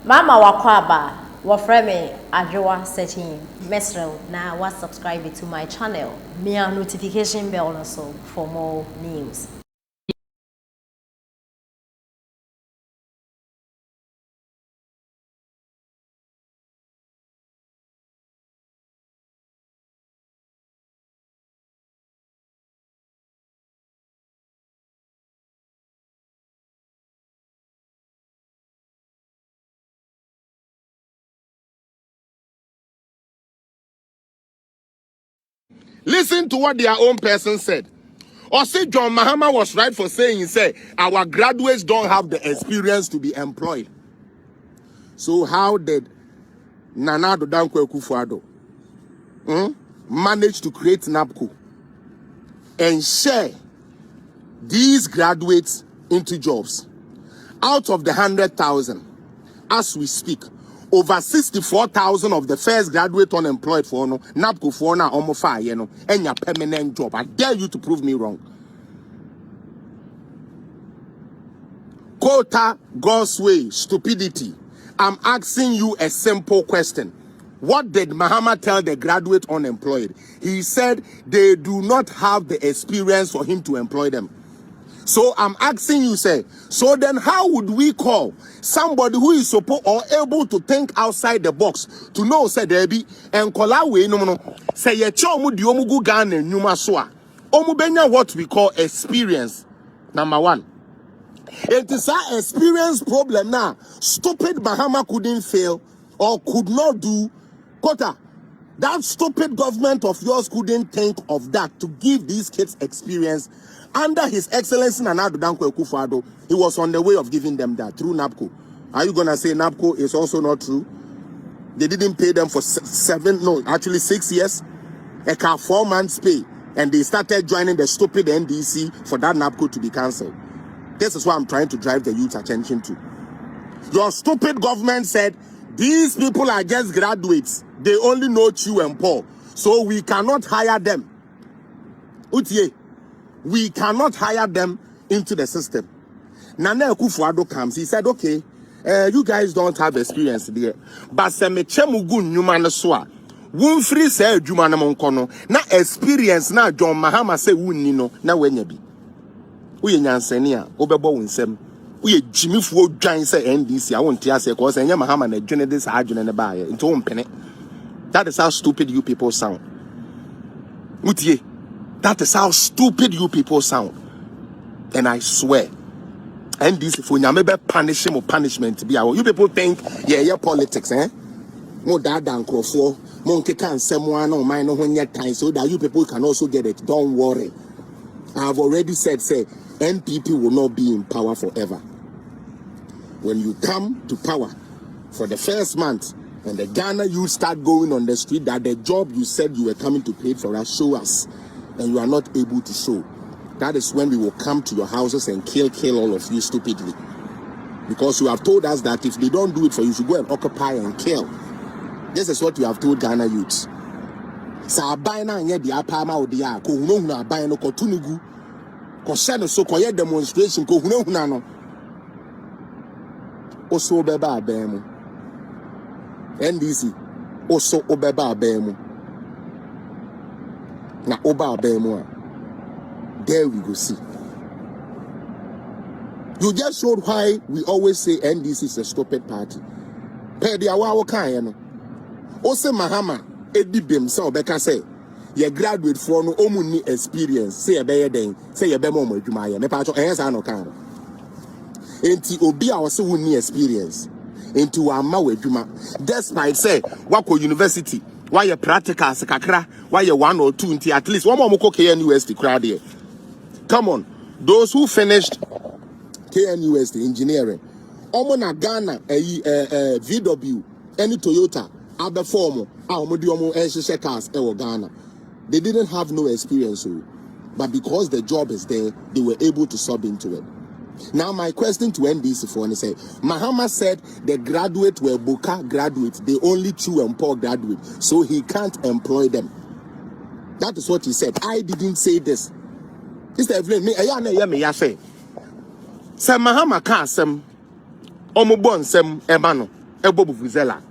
Mama wakwaba wafreme ajowa searching mesrel na wa subscribe to my channel. Me a notification bell also for more news. Listen to what their own person said. Or say John Mahama was right for saying, he said, our graduates don't have the experience to be employed. So how did Nana Addo Dankwa Akufo-Addo manage to create NABCO and share these graduates into jobs? Out of the 100,000, as we speak, over 64,000 of the first graduate unemployed for no NABCO for na almost fire, you know, and your permanent job. I dare you to prove me wrong. Quota, God's way, stupidity. I'm asking you a simple question. What did Mahama tell the graduate unemployed? He said they do not have the experience for him to employ them. So I'm asking you, say, so then how would we call somebody who is supposed or able to think outside the box to know, say, there be and call our way no say ye chomu di omugu gan and nyuma soa. Omubenya what we call experience. Number one. It is our experience problem now. Stupid Bahama couldn't fail or could not do. Kota, that stupid government of yours couldn't think of that to give these kids experience. Under His Excellency Nana Addo Dankwa Akufo-Addo, he was on the way of giving them that through NABCO. Are you gonna say NABCO is also not true? They didn't pay them for 6 years. They got 4 months pay, and they started joining the stupid NDC for that NABCO to be cancelled. This is what I'm trying to drive the youth's attention to. Your stupid government said these people are just graduates. They only know chew and pour, so we cannot hire them. Utie. We cannot hire them into the system. Nana Akufo-Addo comes. He said, okay, you guys don't have experience there. But se me chemugu nyuma na soa. Wunfri se adwuma na monkono. Na experience na John Mahama se wunni no na wanya bi. Uye nyansani a obebo wunsem. Uye jimifuo dwan se NDC a wonte ase ko se nya Mahama na dwene this adwene ne baaye. Nto wompene. That is how stupid you people sound. Mutie. That is how stupid you people sound. And I swear, and this if we maybe punish him or punishment be our you people think yeah politics, eh? More that than for monkey can someone no mind no when your time so that you people can also get it. Don't worry. I've already said say NPP will not be in power forever. When you come to power for the first month and the Ghana you start going on the street that the job you said you were coming to pay for us, show us. And you are not able to show, that is when we will come to your houses and kill all of you stupidly. Because you have told us that if they don't do it for you, you should go and occupy and kill. This is what you have told Ghana youths. Sa abina nye di apama odia ko hunahuna abina no ko tunugu ko shano so ko ye demonstration ko hunahuna no oso obeba abemu NDC oso obeba abemu. Na oba abemo. There we go see. You just showed why we always say NDC is a stupid party. Pe dia wa kan no. O se Mahama edi bem say obeka say ye graduate for no omunni experience say ye be den say ye be mo adwuma ye. Me pa cho ehsa no kan. Enti obi a o se wunni experience. Enti wa ma wadwuma. Despite say wako university why your practicals kakra, why your 1 or 2 until at least one more KNUST crowd here. Come on, those who finished KNUST engineering, Omona Ghana, VW, any Toyota, other form, cars, Ghana. They didn't have no experience, but because the job is there, they were able to sub into it. Now my question to NDC for say, Mahama said the graduates were Boka graduates, they only chew and pour graduates, so he can't employ them. That is what he said. I didn't say this. Mr. Evelyn, me I say. Say Mahama can't sem omubon sem ebano. ebo vuvuzela.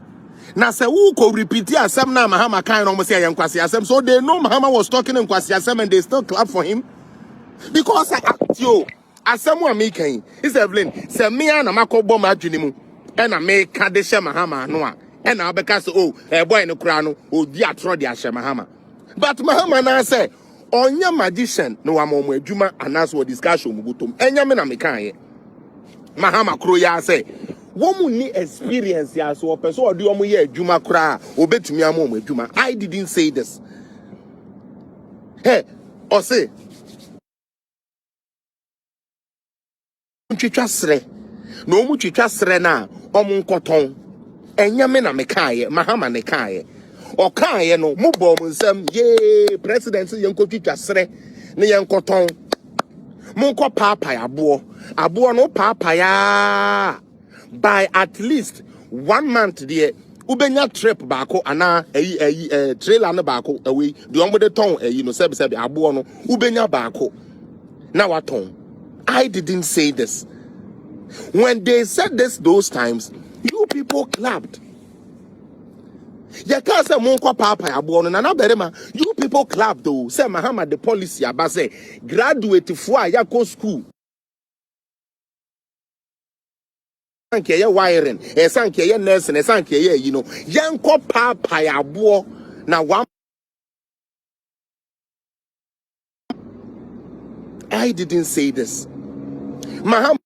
Now say who could repeat asem na Mahama kind almost say Nkwasi Asem. So they know Mahama was talking in Nkwasi Asem and they still clap for him. Because yo, Asem wa making is Evelyn, say me and Amako Boma Junimu, and I make Kadesha Mahama Noa, and I because a boy in the crown, dia trod ya Mahama. But Mahama na say, on your magician, no amo Juma and as what discussion mugutum, and Yamina Mekan. Mahama Kroya say, woman need experience ya so person or do omo ye adwuma kra obetumi amo adwuma. I didn't say this. Hey, or say twitwa sre no mu twitwa sre na omo nkoton enyame na mekaye Mahama ne kaye o kaye no mo bom nsam ye president ye nkotwitwa sre ne ye nkoton mo nko papa abo no papa ya by at least 1 month there ubenya trip baako ana trailer no baako away the omode ton no sebi abo no ubenya baako na waton. I didn't say this. When they said this those times, you people clapped. You can't say monko papa abo no na berema. You people clapped though. Say Mahama the policy aba say graduate for ya school. Sanke ye wiring, sanke ye nursing, sanke ye yanko papa abo na one. I didn't say this. Mahama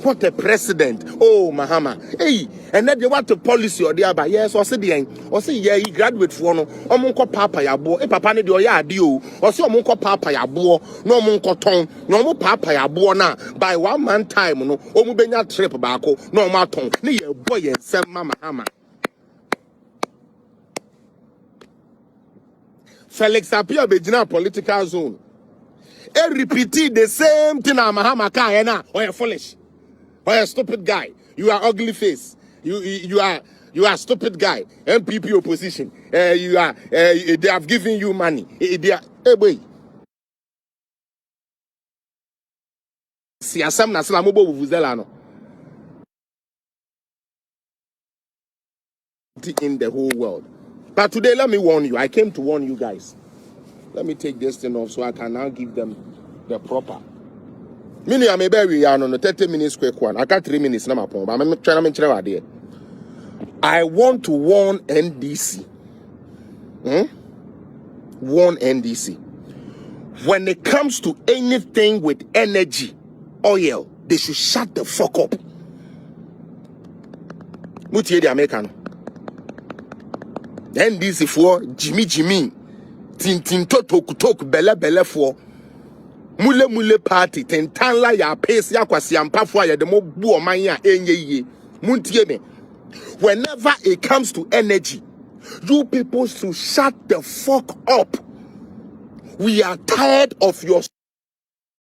what a president. Oh Mahama. Hey, and then they want to policy or the other. Yes, or say yeah, he graduate for no omunko papa yabo. E papa ne de oya adio. Or say omunko papa yabo, no omunko ton, no omu papa yabo na by 1 month time no omu benya trip baako, no omu ton. Ne ye boy ye sem Mahama. Felix Appiah begina political zone. And repeat the same thing na Mahama can na or you foolish or you stupid guy, you are ugly face, you are stupid guy, MPP opposition, you are they have given you money, they are hey boy si asam na sala mobo vuvuzela no in the whole world. But today let me warn you, I came to warn you guys. Let me take this thing off so I can now give them the proper. Mini I may bury on the 30 minutes quick one. I got 3 minutes now, but I'm trying to idea. I want to warn NDC. Warn NDC. When it comes to anything with energy, oil, they should shut the fuck up. Mutie the American. NDC for Jimmy. Tin talk belle for mule party tentanla ya pace ya kwasi ampafo ya de mo bu oman ya enye muntie me. Whenever it comes to energy, you people should shut the fuck up. We are tired of your